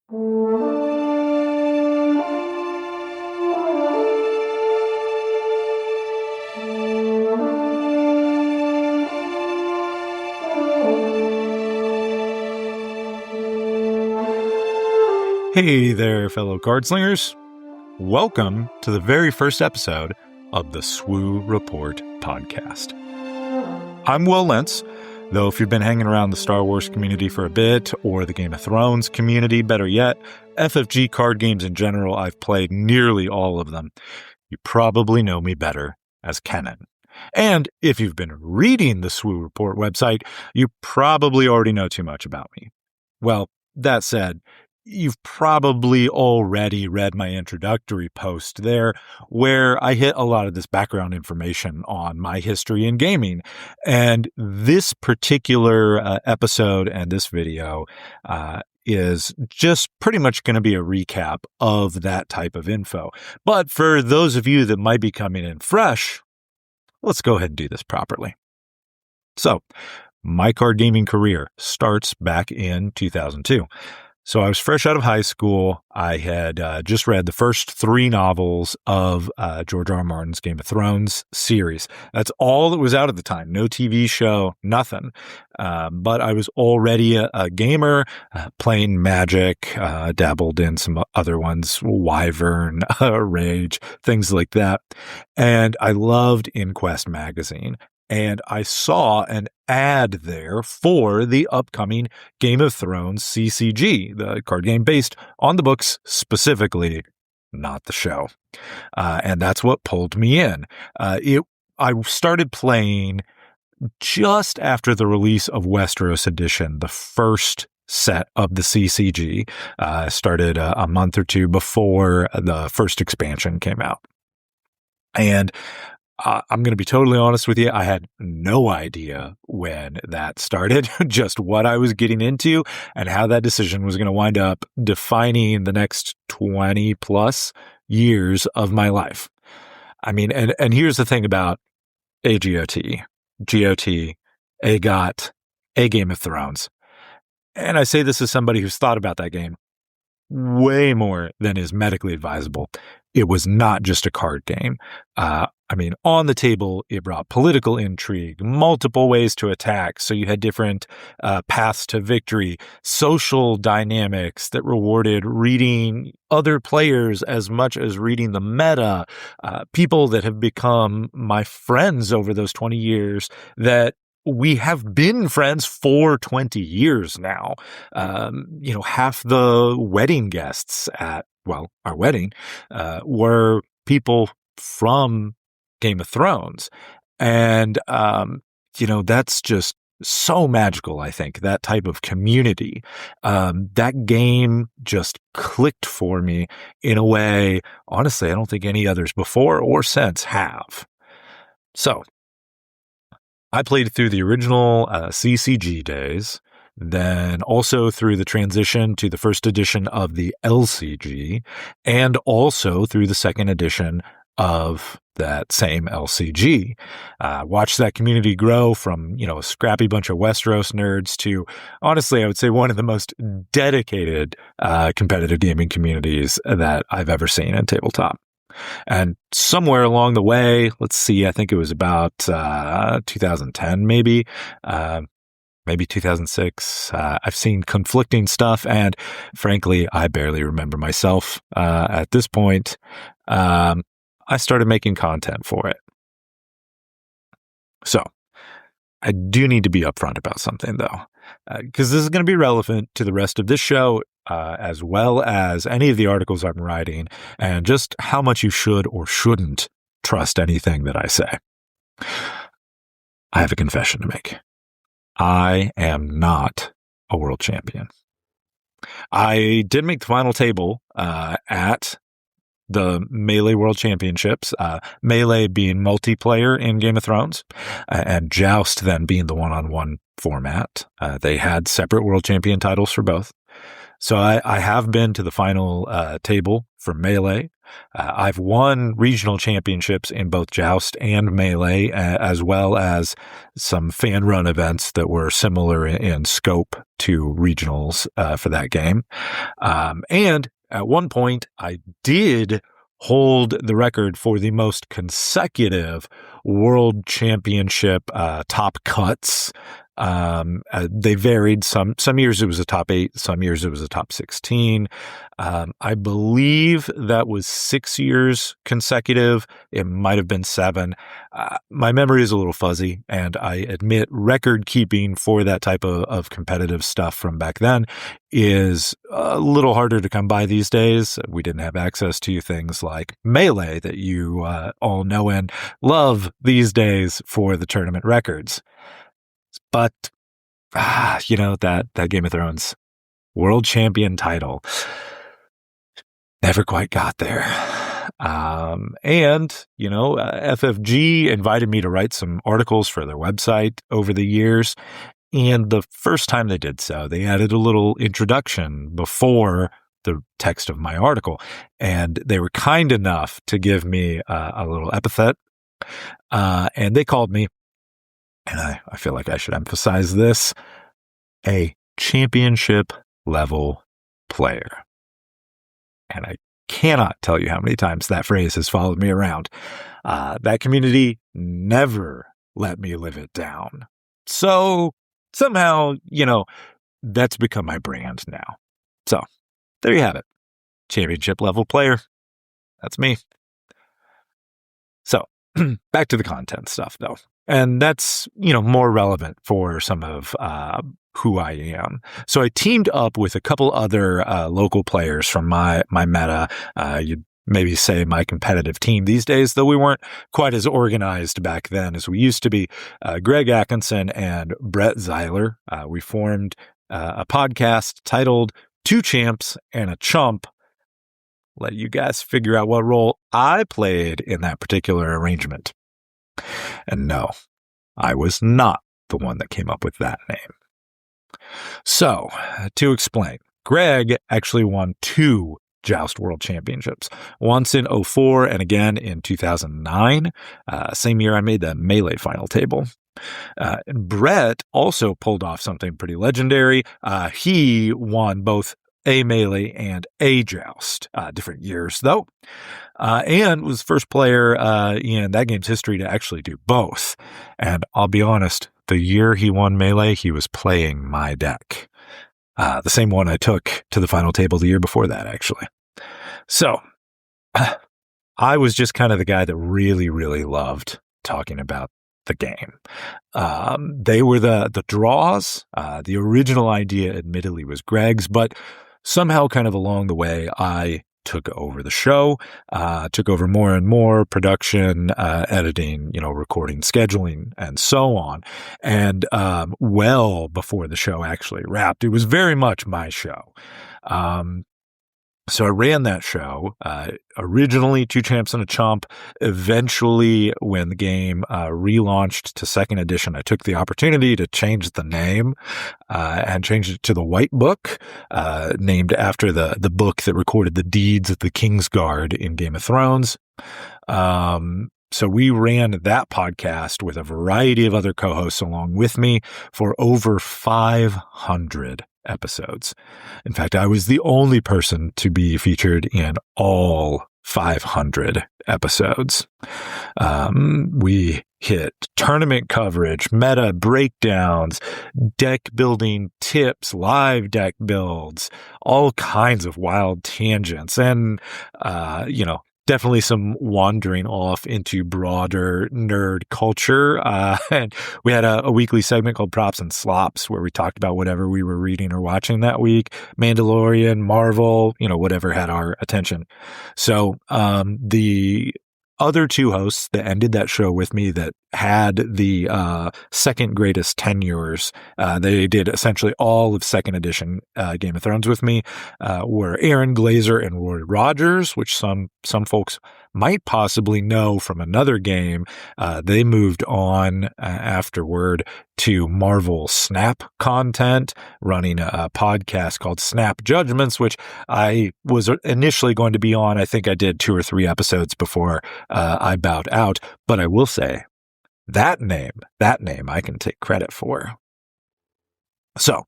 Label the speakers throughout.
Speaker 1: Hey there, fellow card slingers. Welcome to the very first episode of the SWU Report podcast. I'm Will Lentz, though if you've been hanging around the Star Wars community for a bit, or the Game of Thrones community, better yet, FFG card games in general, I've played nearly all of them. You probably know me better as Kenan. And if you've been reading the SWU Report website, you probably already know too much about me. Well, that said, you've probably already read my introductory post there, where I hit a lot of this background information on my history in gaming. And this particular episode and this video is just pretty much going to be a recap of that type of info. But for those of you that might be coming in fresh, let's go ahead and do this properly. So, my card gaming career starts back in 2002. So I was fresh out of high school. I had just read the first 3 novels of George R. R. Martin's Game of Thrones series. That's all that was out at the time. No TV show, nothing. But I was already a gamer, playing Magic, dabbled in some other ones, Wyvern, Rage, things like that. And I loved InQuest magazine. And I saw an ad there for the upcoming Game of Thrones CCG, the card game based on the books specifically, not the show. And that's what pulled me in. I started playing just after the release of Westeros Edition, the first set of the CCG. Started a month or two before the first expansion came out. And I'm going to be totally honest with you. I had no idea when that started, just what I was getting into and how that decision was going to wind up defining the next 20 plus years of my life. I mean, and here's the thing about AGOT, GOT, AGOT, A Game of Thrones. And I say this as somebody who's thought about that game way more than is medically advisable. It was not just a card game. On the table, it brought political intrigue, multiple ways to attack. So you had different paths to victory, social dynamics that rewarded reading other players as much as reading the meta, people that have become my friends over those 20 years that we have been friends for 20 years now. Half the wedding guests at, our wedding, were people from Game of Thrones. And, that's just so magical, I think, that type of community. That game just clicked for me in a way, honestly, I don't think any others before or since have. So, I played through the original CCG days, then also through the transition to the first edition of the LCG, and also through the second edition of that same LCG. Watched that community grow from, a scrappy bunch of Westeros nerds to, honestly, I would say one of the most dedicated competitive gaming communities that I've ever seen in tabletop. And somewhere along the way, let's see, I think it was about 2010, maybe 2006. I've seen conflicting stuff, and frankly, I barely remember myself at this point. I started making content for it. So, I do need to be upfront about something, though, because this is going to be relevant to the rest of this show, as well as any of the articles I'm writing, and just how much you should or shouldn't trust anything that I say. I have a confession to make. I am not a world champion. I did make the final table at the Melee World Championships, Melee being multiplayer in Game of Thrones, and Joust then being the one-on-one format. They had separate world champion titles for both. So I have been to the final table for Melee. I've won regional championships in both Joust and Melee, as well as some fan-run events that were similar in scope to regionals for that game. And at one point, I did hold the record for the most consecutive world championship top cuts. They varied. Some years it was a top 8, some years it was a top 16. I believe that was 6 years consecutive. It might have been 7. My memory is a little fuzzy, and I admit record keeping for that type of competitive stuff from back then is a little harder to come by these days. We didn't have access to things like Melee that you all know and love these days for the tournament records. But, that Game of Thrones world champion title never quite got there. FFG invited me to write some articles for their website over the years. And the first time they did so, they added a little introduction before the text of my article. And they were kind enough to give me a little epithet. And they called me, and I feel like I should emphasize this, a championship level player. And I cannot tell you how many times that phrase has followed me around. That community never let me live it down. So somehow, that's become my brand now. So there you have it. Championship level player. That's me. So back to the content stuff, though. And that's, more relevant for some of who I am. So I teamed up with a couple other local players from my meta. You'd maybe say my competitive team these days, though we weren't quite as organized back then as we used to be. Greg Atkinson and Brett Zeiler. We formed a podcast titled Two Champs and a Chump. Let you guys figure out what role I played in that particular arrangement. And no, I was not the one that came up with that name. So, to explain, Greg actually won 2 Joust World Championships, once in 2004 and again in 2009, same year I made the Melee final table. And Brett also pulled off something pretty legendary. He won both a Melee and a Joust, different years though, and was the first player in that game's history to actually do both. And I'll be honest, the year he won Melee, he was playing my deck. The same one I took to the final table the year before that, actually. So, I was just kind of the guy that really, really loved talking about the game. They were the draws. The original idea, admittedly, was Greg's, but somehow kind of along the way, I took over the show, took over more and more production, editing, recording, scheduling, and so on. And well before the show actually wrapped, it was very much my show. So I ran that show, originally 2 Champs and a Chump. Eventually, when the game relaunched to 2nd edition, I took the opportunity to change the name and changed it to the White Book, named after the book that recorded the deeds of the Kingsguard in Game of Thrones. So we ran that podcast with a variety of other co-hosts along with me for over 500 episodes. In fact, I was the only person to be featured in all 500 episodes. We hit tournament coverage, meta breakdowns, deck building tips, live deck builds, all kinds of wild tangents, and, definitely some wandering off into broader nerd culture. And we had a weekly segment called Props and Slops where we talked about whatever we were reading or watching that week. Mandalorian, Marvel, whatever had our attention. So the other 2 hosts that ended that show with me that had the second greatest tenures. They did essentially all of second edition Game of Thrones with me, were Aaron Glazer and Roy Rogers, which some folks might possibly know from another game. They moved on afterward to Marvel Snap content, running a podcast called Snap Judgments, which I was initially going to be on. I think I did 2 or 3 episodes before I bowed out, but I will say, that name I can take credit for. So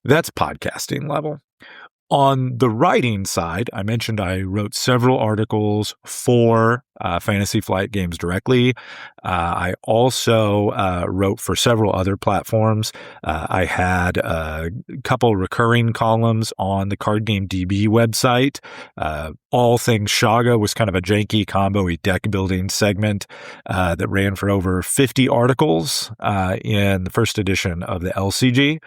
Speaker 1: that's podcasting level. On the writing side, I mentioned I wrote several articles for Fantasy Flight Games directly. I also wrote for several other platforms. I had a couple recurring columns on the Card Game DB website. All Things Shaga was kind of a janky combo-y deck building segment that ran for over 50 articles in the first edition of the LCG.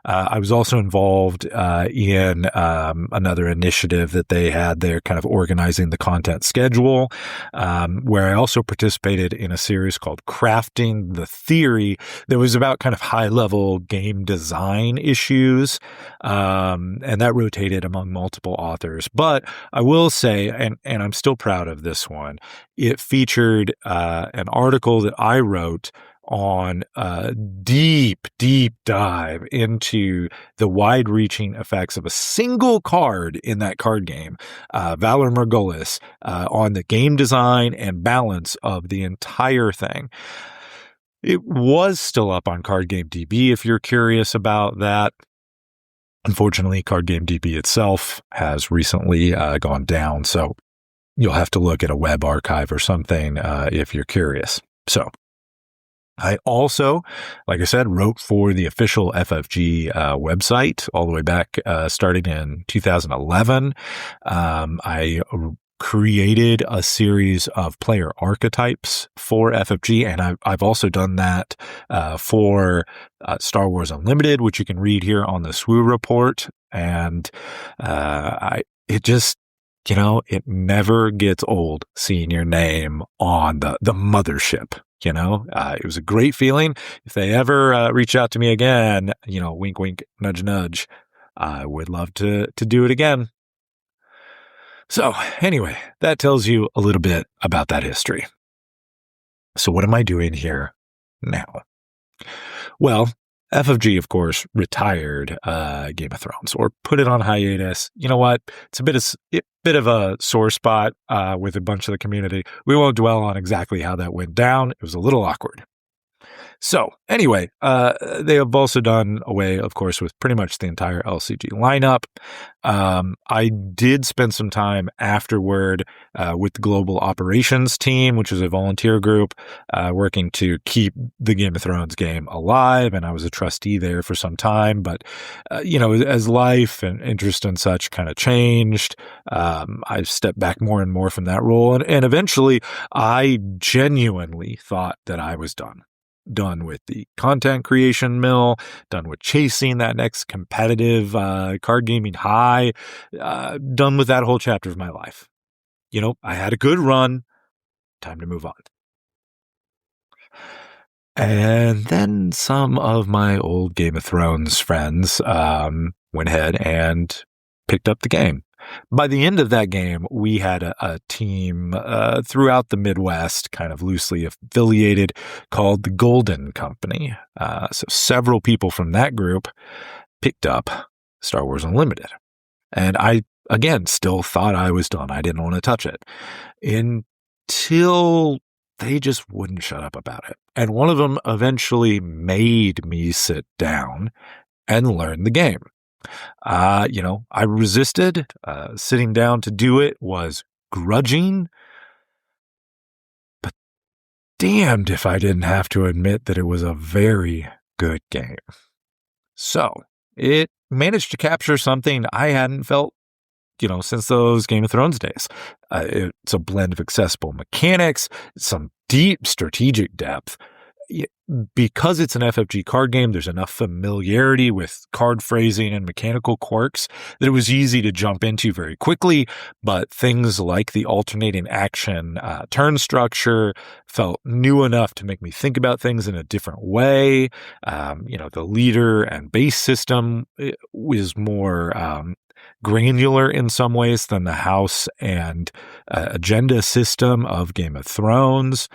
Speaker 1: I was also involved in another initiative that they had there, kind of organizing the content schedule, where I also participated in a series called Crafting the Theory that was about kind of high-level game design issues, and that rotated among multiple authors. But I will say, and I'm still proud of this one, it featured an article that I wrote on a deep dive into the wide-reaching effects of a single card in that card game, Valor Morghulis, on the game design and balance of the entire thing. It was still up on Card Game DB if you're curious about that. Unfortunately, Card Game DB itself has recently gone down, so you'll have to look at a web archive or something if you're curious. So I also, like I said, wrote for the official FFG website all the way back starting in 2011. I created a series of player archetypes for FFG, and I've also done that for Star Wars Unlimited, which you can read here on the SWU Report. And it just, it never gets old seeing your name on the mothership. It was a great feeling. If they ever reach out to me again, wink, wink, nudge, nudge, I would love to do it again. So anyway, that tells you a little bit about that history. So what am I doing here now? Well, FFG, of course, retired Game of Thrones, or put it on hiatus. You know what? It's a bit of a sore spot with a bunch of the community. We won't dwell on exactly how that went down. It was a little awkward. So anyway, they have also done away, of course, with pretty much the entire LCG lineup. I did spend some time afterward with the Global Operations team, which is a volunteer group working to keep the Game of Thrones game alive. And I was a trustee there for some time. But, as life and interest and such kind of changed, I've stepped back more and more from that role. And eventually, I genuinely thought that I was done with the content creation mill, done with chasing that next competitive card gaming high, done with that whole chapter of my life. I had a good run, time to move on. And then some of my old Game of Thrones friends went ahead and picked up the game. By the end of that game, we had a team throughout the Midwest, kind of loosely affiliated, called the Golden Company. So several people from that group picked up Star Wars Unlimited. And I, again, still thought I was done. I didn't want to touch it until they just wouldn't shut up about it. And one of them eventually made me sit down and learn the game. I resisted. Sitting down to do it was grudging, but damned if I didn't have to admit that it was a very good game. So it managed to capture something I hadn't felt, since those Game of Thrones days. It's a blend of accessible mechanics, some deep strategic depth. because it's an FFG card game, there's enough familiarity with card phrasing and mechanical quirks that it was easy to jump into very quickly. But things like the alternating action turn structure felt new enough to make me think about things in a different way. The leader and base system was more granular in some ways than the house and agenda system of Game of Thrones.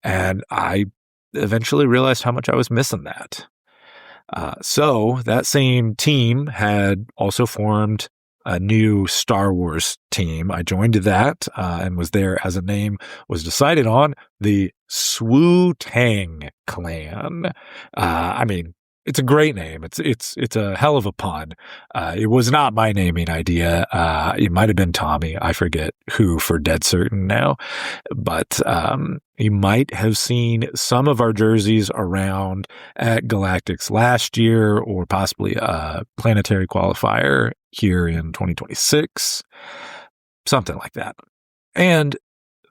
Speaker 1: And I eventually realized how much I was missing that. So that same team had also formed a new Star Wars team. I joined that and was there as a name was decided on, the SWU Tang Clan. It's a great name. It's a hell of a pun. It was not my naming idea. It might have been Tommy. I forget who for dead certain now. But you might have seen some of our jerseys around at Galactic's last year, or possibly a planetary qualifier here in 2026. Something like that. And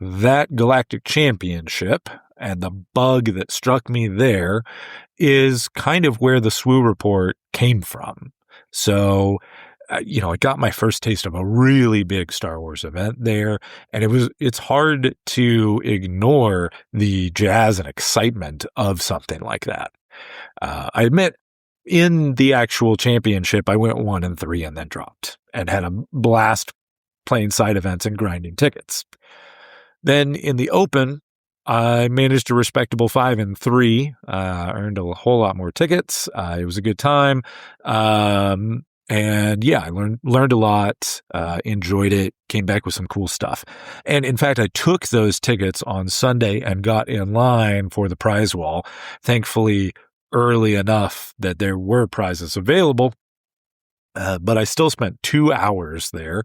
Speaker 1: that Galactic Championship and the bug that struck me there is kind of where the SWU Report came from. So, I got my first taste of a really big Star Wars event there, and it's hard to ignore the jazz and excitement of something like that. I admit, in the actual championship, I went 1-3 and then dropped and had a blast playing side events and grinding tickets. Then in the Open, I managed a respectable 5-3, earned a whole lot more tickets. It was a good time. I learned a lot, enjoyed it, came back with some cool stuff. And in fact, I took those tickets on Sunday and got in line for the prize wall, thankfully early enough that there were prizes available. But I still spent 2 hours there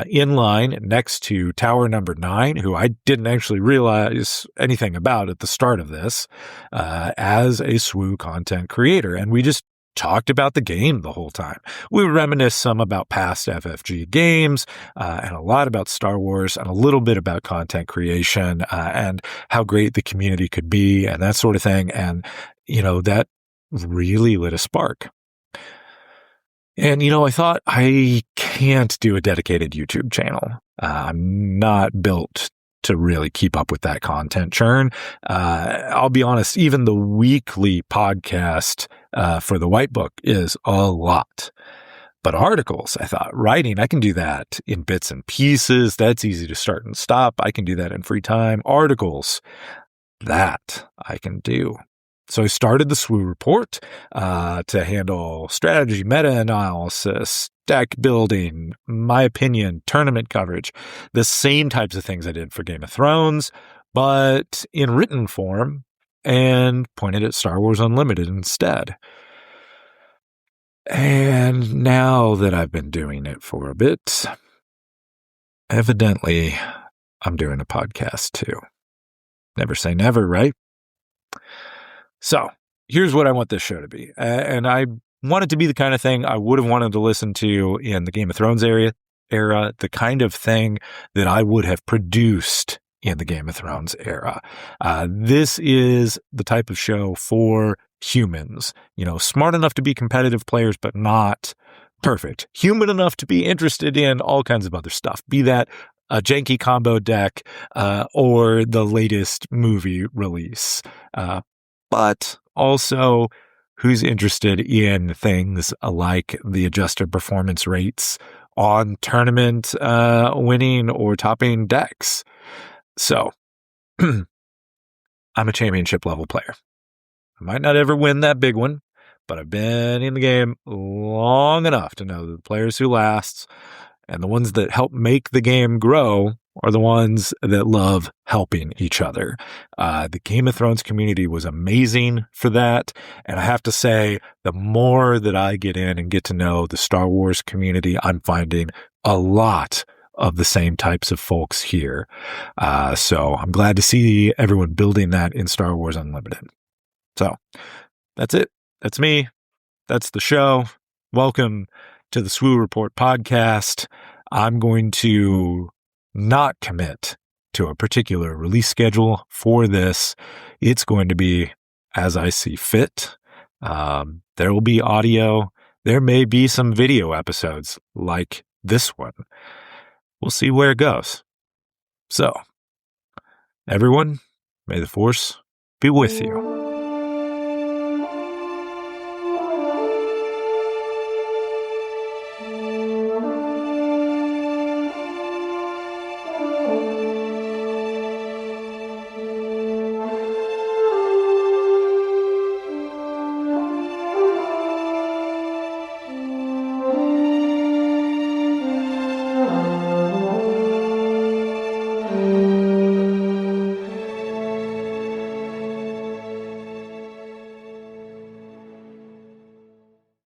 Speaker 1: in line next to Tower Number 9, who I didn't actually realize anything about at the start of this, as a SWU content creator. And we just talked about the game the whole time. We would reminisce some about past FFG games, and a lot about Star Wars, and a little bit about content creation, and how great the community could be, and that sort of thing. And, that really lit a spark. And, I thought, I can't do a dedicated YouTube channel. I'm not built to really keep up with that content churn. I'll be honest, even the weekly podcast for the White Book is a lot. But articles, I thought, writing, I can do that in bits and pieces. That's easy to start and stop. I can do that in free time. Articles, that I can do. So I started the SWU Report to handle strategy, meta-analysis, deck building, my opinion, tournament coverage, the same types of things I did for Game of Thrones, but in written form, and pointed at Star Wars Unlimited instead. And now that I've been doing it for a bit, evidently I'm doing a podcast too. Never say never, right? So here's what I want this show to be. And I want it to be the kind of thing I would have wanted to listen to in the Game of Thrones era, the kind of thing that I would have produced in the Game of Thrones era. This is the type of show for humans, smart enough to be competitive players, but not perfect. Human enough to be interested in all kinds of other stuff, be that a janky combo deck or the latest movie release. But also who's interested in things like the adjusted performance rates on tournament winning or topping decks. So I'm a championship level player. I might not ever win that big one, but I've been in the game long enough to know that the players who last and the ones that help make the game grow are the ones that love helping each other. The Game of Thrones community was amazing for that. And I have to say, the more that I get in and get to know the Star Wars community, I'm finding a lot of the same types of folks here. So I'm glad to see everyone building that in Star Wars Unlimited. So that's it. That's me. That's the show. Welcome to the SWU Report podcast. I'm going to not commit to a particular release schedule for this. It's going to be as I see fit. There will be audio. There may be some video episodes like this one. We'll see where it goes. So, everyone, may the Force be with you.